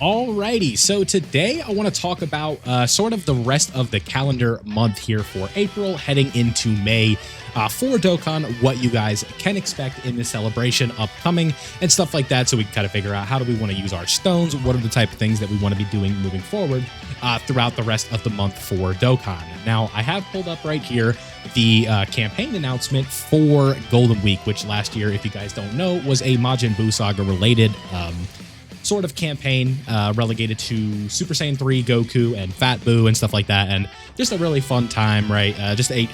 Alrighty, so today I want to talk about sort of the rest of the calendar month here for April, heading into May for Dokkan, what you guys can expect in this celebration upcoming and stuff like that, so we can kind of figure out how do we want to use our stones, what are the type of things that we want to be doing moving forward throughout the rest of the month for Dokkan. Now, I have pulled up right here the campaign announcement for Golden Week, which last year, if you guys don't know, was a Majin Buu Saga related sort of campaign relegated to Super Saiyan 3 Goku and Fat Buu and stuff like that, and just a really fun time, right? Just a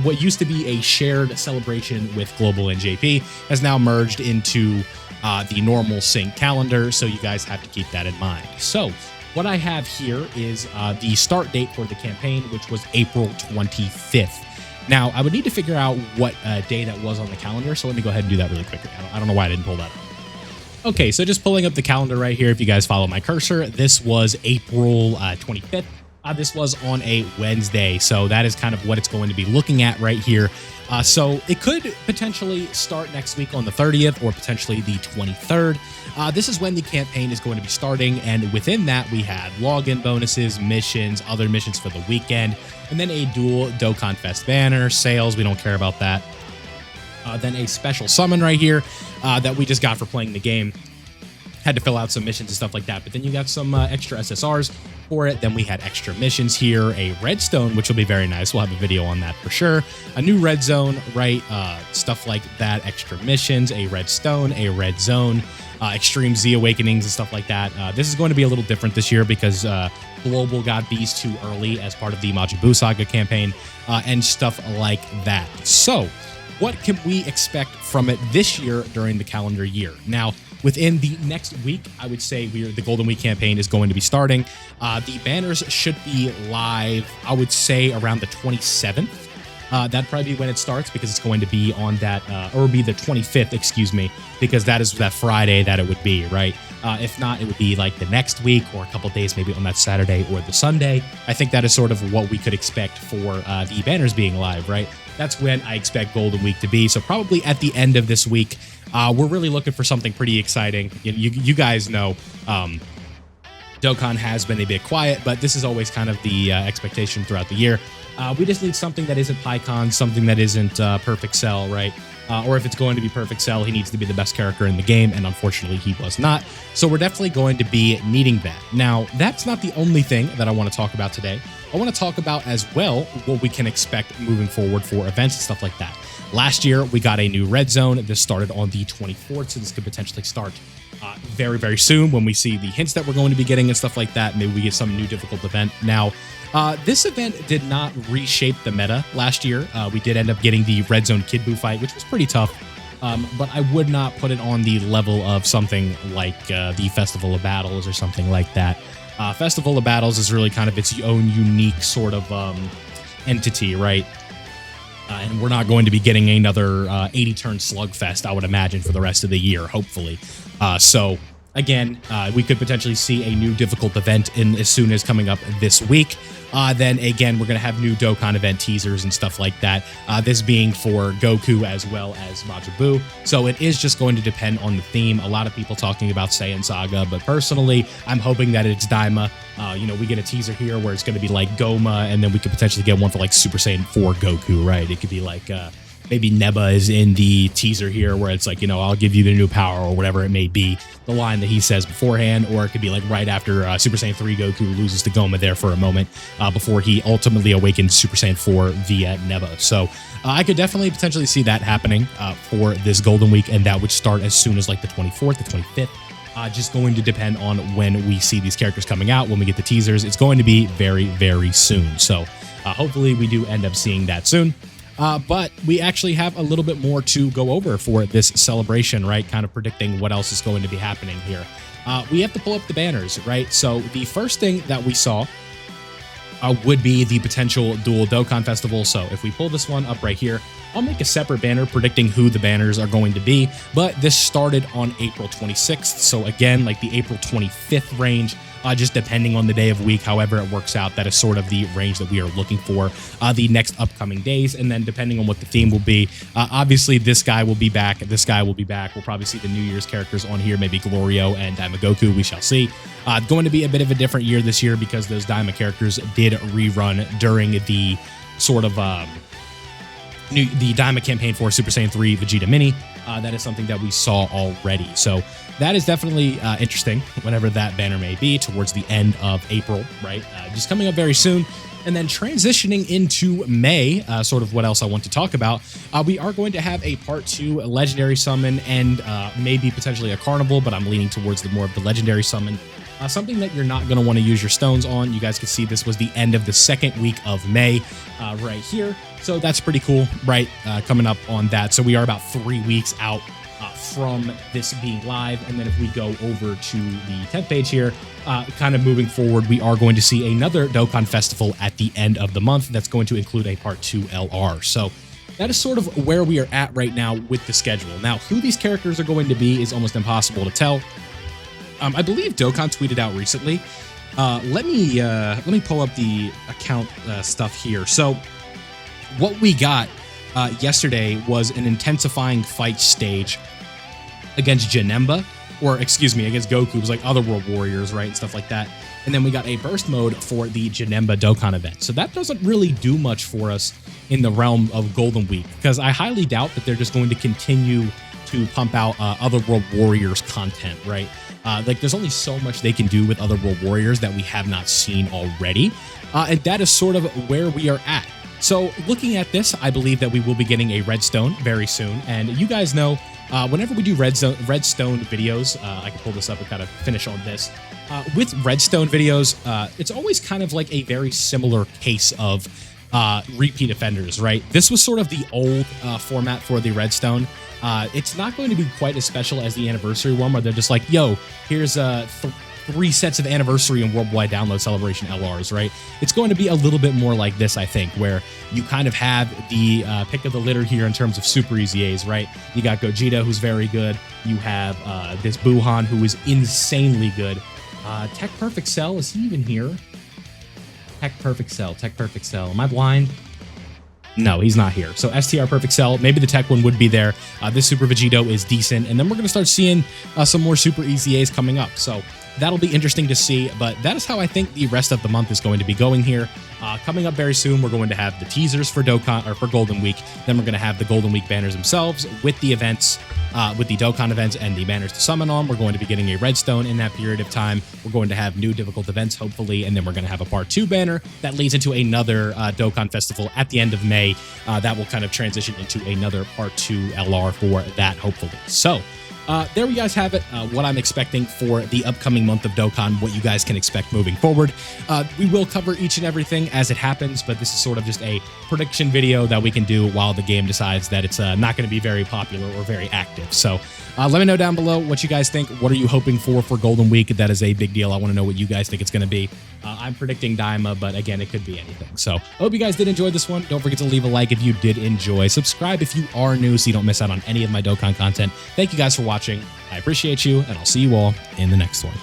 what used to be a shared celebration with Global NJP has now merged into the normal sync calendar, so you guys have to keep that in mind. So what I have here is the start date for the campaign, which was April 25th. Now, I would need to figure out what day that was on the calendar, so let me go ahead and do that really quickly. I don't know why I didn't pull that up. Okay, so just pulling up the calendar right here, if you guys follow my cursor, this was April 25th. This was on a Wednesday, so that is kind of what it's going to be looking at right here. So it could potentially start next week on the 30th or potentially the 23rd. This is when the campaign is going to be starting, and within that we had login bonuses, missions, other missions for the weekend, and then a dual Dokkan Fest banner, sales, we don't care about that. Then a special summon right here that we just got for playing the game. Had to fill out some missions and stuff like that, but then you got some extra SSRs for it. Then we had extra missions here, a Redstone, which will be very nice. We'll have a video on that for sure. A new red zone, right? Stuff like that, extra missions, a Redstone, a red zone, Extreme Z Awakenings and stuff like that. This is going to be a little different this year because Global got these too early as part of the Majin Buu Saga campaign and stuff like that. So what can we expect from it this year during the calendar year? Now, within the next week, I would say the Golden Week campaign is going to be starting. The banners should be live, I would say, around the 27th. That'd probably be when it starts because it's going to be on that, or be the 25th, excuse me, because that is that Friday that it would be, right? If not, it would be like the next week or a couple days, maybe on that Saturday or the Sunday. I think that is sort of what we could expect for the banners being live, right? That's when I expect Golden Week to be. So probably at the end of this week, we're really looking for something pretty exciting. You guys know Dokkan has been a bit quiet, but this is always kind of the expectation throughout the year. We just need something that isn't PyCon, something that isn't Perfect Cell, right? Or if it's going to be Perfect Cell, he needs to be the best character in the game, and unfortunately he was not. So we're definitely going to be needing that. Now, that's not the only thing that I want to talk about today. I want to talk about as well what we can expect moving forward for events and stuff like that. Last year, we got a new red zone. This started on the 24th, so this could potentially start very, very soon when we see the hints that we're going to be getting and stuff like that. Maybe we get some new difficult event. Now, this event did not reshape the meta last year. We did end up getting the Red Zone Kid Buu fight, which was pretty tough, but I would not put it on the level of something like the Festival of Battles or something like that. Festival of Battles is really kind of its own unique sort of entity, right? And we're not going to be getting another 80-turn slugfest, I would imagine, for the rest of the year, hopefully. So, again, we could potentially see a new difficult event as soon as coming up this week. Then, again, we're going to have new Dokkan event teasers and stuff like that. This being for Goku as well as Majin Buu. So it is just going to depend on the theme. A lot of people talking about Saiyan Saga, but personally, I'm hoping that it's Daima. We get a teaser here where it's going to be like Goma, and then we could potentially get one for like Super Saiyan 4 Goku, right? It could be like maybe Neba is in the teaser here where it's like, I'll give you the new power or whatever it may be, the line that he says beforehand, or it could be like right after Super Saiyan 3 Goku loses to Goma there for a moment before he ultimately awakens Super Saiyan 4 via Neba. So I could definitely potentially see that happening for this Golden Week, and that would start as soon as like the 24th, the 25th. Just going to depend on when we see these characters coming out, when we get the teasers. It's going to be very, very soon. So hopefully we do end up seeing that soon. But we actually have a little bit more to go over for this celebration, right? Kind of predicting what else is going to be happening here. We have to pull up the banners, right? So the first thing that we saw would be the potential dual Dokkan Festival. So if we pull this one up right here, I'll make a separate banner predicting who the banners are going to be, but this started on April 26th. So again, like the April 25th range, just depending on the day of week, however it works out, that is sort of the range that we are looking for the next upcoming days. And then depending on what the theme will be, obviously this guy will be back, this guy will be back. We'll probably see the New Year's characters on here, maybe Glorio and Daima Goku, we shall see. Going to be a bit of a different year this year because those Diamond characters did rerun during the sort of the Diamond campaign for Super Saiyan 3 Vegeta Mini. That is something that we saw already. So that is definitely interesting whenever that banner may be towards the end of April, right? Just coming up very soon. And then transitioning into May, sort of what else I want to talk about, we are going to have a part 2 legendary summon and maybe potentially a carnival, but I'm leaning towards the more of the legendary summon. Something that you're not going to want to use your stones on. You guys can see this was the end of the second week of May right here. So that's pretty cool, right? Coming up on that. So we are about 3 weeks out from this being live. And then if we go over to the 10th page here, kind of moving forward, we are going to see another Dokkan Festival at the end of the month. That's going to include a part 2 LR. So that is sort of where we are at right now with the schedule. Now, who these characters are going to be is almost impossible to tell. I believe Dokkan tweeted out recently. Let me pull up the account stuff here. So what we got yesterday was an intensifying fight stage against Janemba, or excuse me, against Goku. It was like Otherworld Warriors, right, and stuff like that. And then we got a burst mode for the Janemba Dokkan event. So that doesn't really do much for us in the realm of Golden Week, because I highly doubt that they're just going to continue to pump out Otherworld Warriors content, right? Like there's only so much they can do with Otherworld Warriors that we have not seen already. And that is sort of where we are at. So looking at this, I believe that we will be getting a Redstone very soon. And you guys know, whenever we do Redstone videos, I can pull this up and kind of finish on this. With Redstone videos, it's always kind of like a very similar case of repeat offenders, right? This was sort of the old format for the Redstone. It's not going to be quite as special as the anniversary one, where they're just like, yo, here's 3 sets of anniversary and worldwide download celebration LRs, right? It's going to be a little bit more like this, I think, where you kind of have the pick of the litter here in terms of super easy A's, right? You got Gogeta, who's very good. You have this Buhan, who is insanely good. Tech Perfect Cell, is he even here? Tech Perfect Cell. Am I blind? No, he's not here. So STR Perfect Cell, maybe the tech one would be there. This Super Vegito is decent. And then we're going to start seeing some more Super Easy A's coming up. So that'll be interesting to see. But that is how I think the rest of the month is going to be going here. Coming up very soon, we're going to have the teasers for Dokkan, or for Golden Week. Then we're going to have the Golden Week banners themselves with the events, with the Dokkan events and the banners to summon on. We're going to be getting a Redstone in that period of time. We're going to have new difficult events, hopefully, and then we're going to have a part 2 banner that leads into another Dokkan Festival at the end of May. That will kind of transition into another part 2 LR for that, hopefully. So there we guys have it, what I'm expecting for the upcoming month of Dokkan, what you guys can expect moving forward. We will cover each and everything as it happens, but this is sort of just a prediction video that we can do while the game decides that it's not going to be very popular or very active. So let me know down below what you guys think. What are you hoping for Golden Week? That is a big deal. I want to know what you guys think it's going to be. I'm predicting Daima, but again, it could be anything. So I hope you guys did enjoy this one. Don't forget to leave a like if you did enjoy. Subscribe if you are new so you don't miss out on any of my Dokkan content. Thank you guys for watching. I appreciate you, and I'll see you all in the next one.